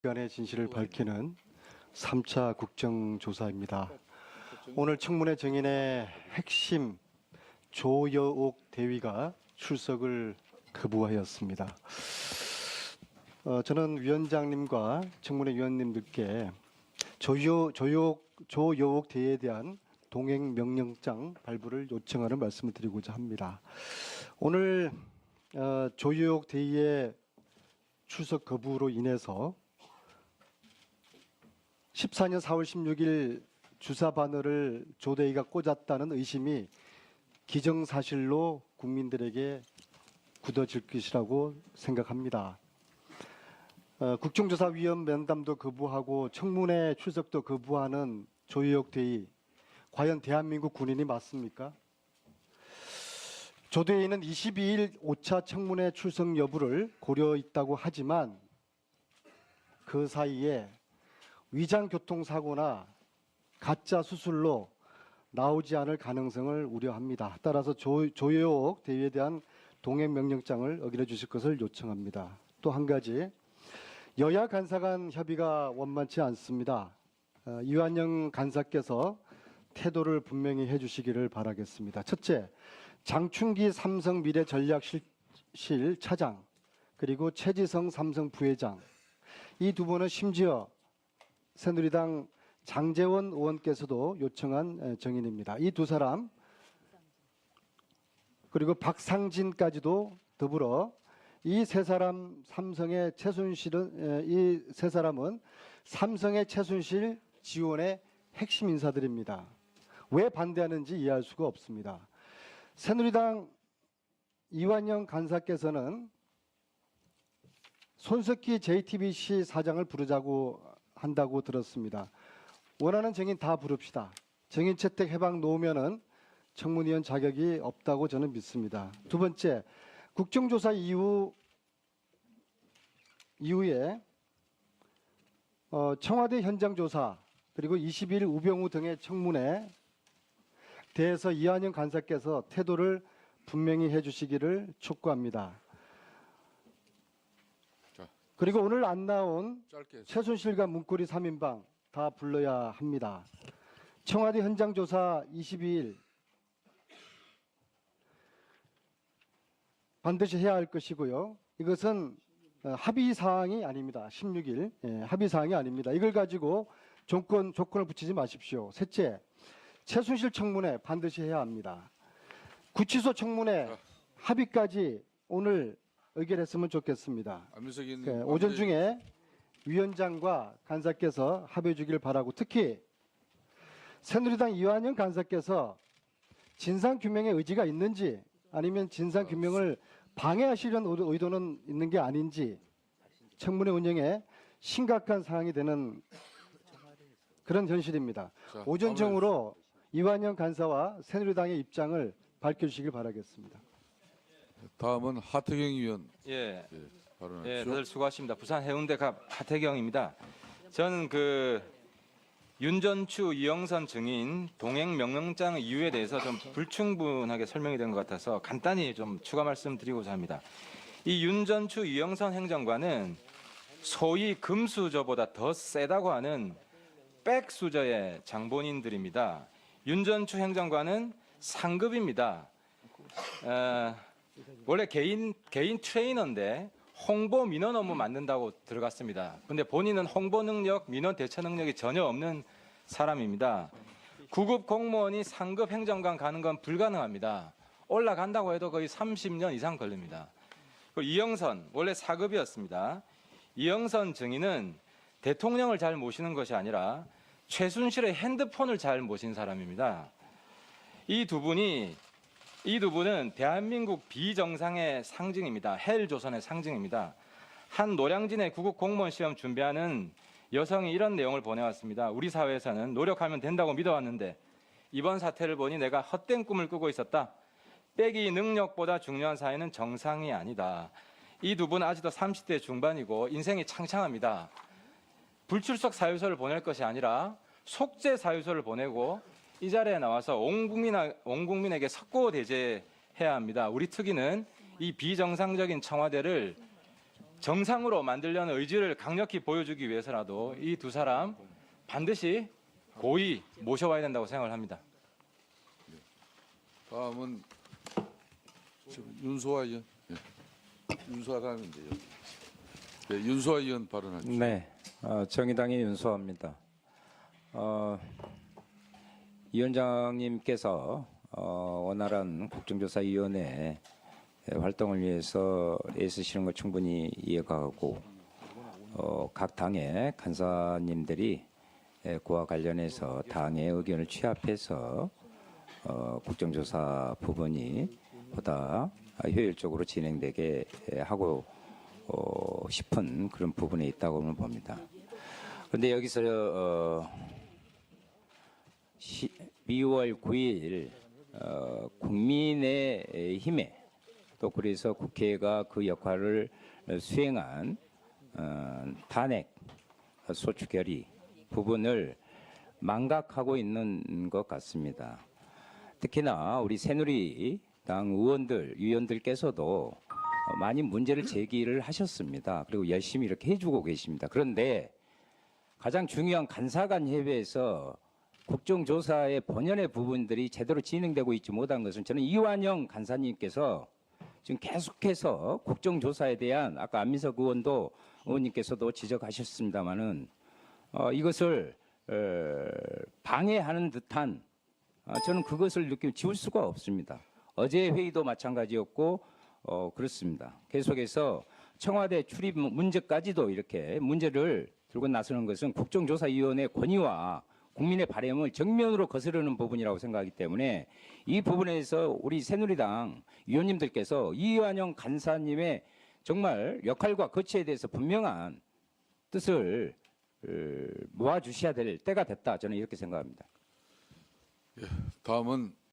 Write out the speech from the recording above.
간의 진실을 밝히는 3차 국정조사입니다. 오늘 청문회 증인의 핵심 조여옥 대위가 출석을 거부하였습니다. 저는 위원장님과 청문회 위원님들께 조여옥 대위에 대한 동행 명령장 발부를 요청하는 말씀을 드리고자 합니다. 오늘 조여옥 대위의 출석 거부로 인해서 14년 4월 16일 주사 바늘을 조 대위가 꽂았다는 의심이 기정사실로 국민들에게 굳어질 것이라고 생각합니다. 국정조사위원 면담도 거부하고 청문회 출석도 거부하는 조여옥 대위, 과연 대한민국 군인이 맞습니까? 조 대위는 22일 5차 청문회 출석 여부를 고려했다고 하지만 그 사이에 위장교통사고나 가짜 수술로 나오지 않을 가능성을 우려합니다. 따라서 조여옥 대위에 대한 동행명령장을 어기려 주실 것을 요청합니다. 또 한 가지, 여야 간사 간 협의가 원만치 않습니다. 이완영 간사께서 태도를 분명히 해주시기를 바라겠습니다. 첫째, 장충기 삼성 미래전략실 차장 그리고 최지성 삼성 부회장, 이 두 분은 심지어 새누리당 장제원 의원께서도 요청한 정인입니다. 이 두 사람 그리고 박상진까지도 더불어 이 세 사람 삼성의 최순실은 이 세 사람은 삼성의 최순실 지원의 핵심 인사들입니다. 왜 반대하는지 이해할 수가 없습니다. 새누리당 이완영 간사께서는 손석희 JTBC 사장을 부르자고 한다고 들었습니다. 원하는 증인 다 부릅시다. 증인 채택 해방 놓으면은 청문위원 자격이 없다고 저는 믿습니다. 두 번째, 국정조사 이후에 청와대 현장 조사 그리고 22일 우병우 등의 청문회 대해서 이완영 간사께서 태도를 분명히 해주시기를 촉구합니다. 그리고 오늘 안 나온 최순실과 문고리 3인방 다 불러야 합니다. 청와대 현장 조사 22일 반드시 해야 할 것이고요. 이것은 합의 사항이 아닙니다. 16일 합의 사항이 아닙니다. 이걸 가지고 조건을 붙이지 마십시오. 셋째, 최순실 청문회 반드시 해야 합니다. 구치소 청문회 합의까지 오늘 의결했으면 좋겠습니다. 오전 중에 위원장과 간사께서 합의해 주길 바라고, 특히 새누리당 이완영 간사께서 진상규명의 의지가 있는지 아니면 진상규명을 방해하시려는 의도는 있는 게 아닌지 청문회 운영에 심각한 사항이 되는 그런 현실입니다. 오전 중으로 이완영 간사와 새누리당의 입장을 밝혀주시길 바라겠습니다. 다음은 하태경 의원. 다들 수고하십니다. 부산 해운대갑 하태경입니다. 저는 윤전추 이영선 증인 동행 명령장 이유에 대해서 좀 불충분하게 설명이 된 것 같아서 간단히 좀 추가 말씀드리고자 합니다. 이 윤전추 이영선 행정관은 소위 금수저보다 더 세다고 하는 백수저의 장본인들입니다. 윤전추 행정관은 상급입니다. 원래 개인 트레이너인데 홍보 민원 업무 맡는다고 들어갔습니다. 근데 본인은 홍보 능력, 민원 대처 능력이 전혀 없는 사람입니다. 구급 공무원이 상급 행정관 가는 건 불가능합니다. 올라간다고 해도 거의 30년 이상 걸립니다. 그리고 이영선, 원래 4급이었습니다. 이영선 증인은 대통령을 잘 모시는 것이 아니라 최순실의 핸드폰을 잘 모신 사람입니다. 이 두 분은 대한민국 비정상의 상징입니다. 헬조선의 상징입니다. 한 노량진의 구급 공무원 시험 준비하는 여성이 이런 내용을 보내왔습니다. 우리 사회에서는 노력하면 된다고 믿어왔는데 이번 사태를 보니 내가 헛된 꿈을 꾸고 있었다. 빼기 능력보다 중요한 사회는 정상이 아니다. 이 두 분은 아직도 30대 중반이고 인생이 창창합니다. 불출석 사유서를 보낼 것이 아니라 속죄 사유서를 보내고 이 자리에 나와서 온 국민에게 석고대죄해야 합니다. 우리 특위는 이 비정상적인 청와대를 정상으로 만들려는 의지를 강력히 보여주기 위해서라도 이 두 사람 반드시 고위 모셔와야 된다고 생각을 합니다. 다음은 윤소아 의원. 예. 윤소아라는데요. 네, 윤소아 의원 발언하죠. 네, 정의당의 윤소아입니다. 위원장님께서 원활한 국정조사위원회 활동을 위해서 애쓰시는 걸 충분히 이해가고 각 당의 간사님들이 그와 관련해서 당의 의견을 취합해서 국정조사 부분이 보다 효율적으로 진행되게 하고 싶은 그런 부분에 있다고는 봅니다. 그런데 여기서 2월 9일 국민의힘에 또 그래서 국회가 그 역할을 수행한 탄핵 소추 결의 부분을 망각하고 있는 것 같습니다. 특히나 우리 새누리당 위원들께서도 많이 문제를 제기를 하셨습니다. 그리고 열심히 이렇게 해주고 계십니다. 그런데 가장 중요한 간사간 협의에서 국정조사의 본연의 부분들이 제대로 진행되고 있지 못한 것은 저는 이완영 간사님께서 지금 계속해서 국정조사에 대한 아까 안민석 의원님께서도 지적하셨습니다마는 이것을 방해하는 듯한 저는 그것을 지울 수가 없습니다. 어제 회의도 마찬가지였고 그렇습니다. 계속해서 청와대 출입 문제까지도 이렇게 문제를 들고 나서는 것은 국정조사위원회 권위와 국민의 바람을 정면으로 거스르는 부분이라고 생각하기 때문에 이 부분에서 우리 새누리당 위원님들께서 이완영 간사님의 정말 역할과 거치에 대해서 분명한 뜻을 모아주셔야 될 때가 됐다. 저는 이렇게 생각합니다. 다음은